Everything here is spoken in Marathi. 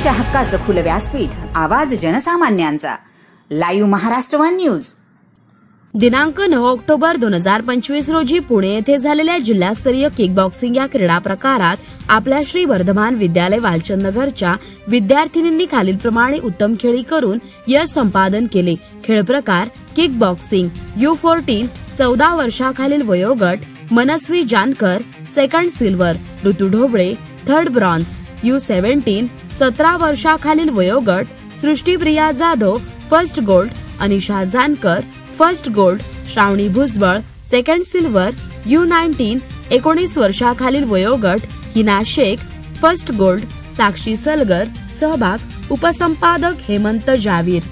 जनतेच्या हक्काचं खुलं व्यासपीठ, आवाज जनसामान्यांचा. Live Maharashtra one news. दिनांक 9 ऑक्टोबर 2025 रोजी पुणे येथे झालेल्या जिल्हास्तरीय किक बॉक्सिंग या क्रीडा प्रकारात आपल्या श्री वर्धमान विद्यालय वालचंदनगरच्या विद्यार्थिनींनी खालीलप्रमाणे उत्तम खेळी करून यश संपादन केले. खेळ प्रकार किक बॉक्सिंग. U14 14 वर्षाखालील वयोगट मनस्वी जानकर सेकंड सिल्वर, ऋतू ढोबळे थर्ड ब्रॉन्झ. U17 17 वर्षाखालील वयोगट Srushtipriya Jadhav first gold, Anisha Jankar first gold, Shravani Bhujbal second silver. U19 19 वर्षाखालील वयोगट हिना शेख फर्स्ट गोल्ड, साक्षी सलगर. सहभाग उपसंपादक हेमंत जावीर.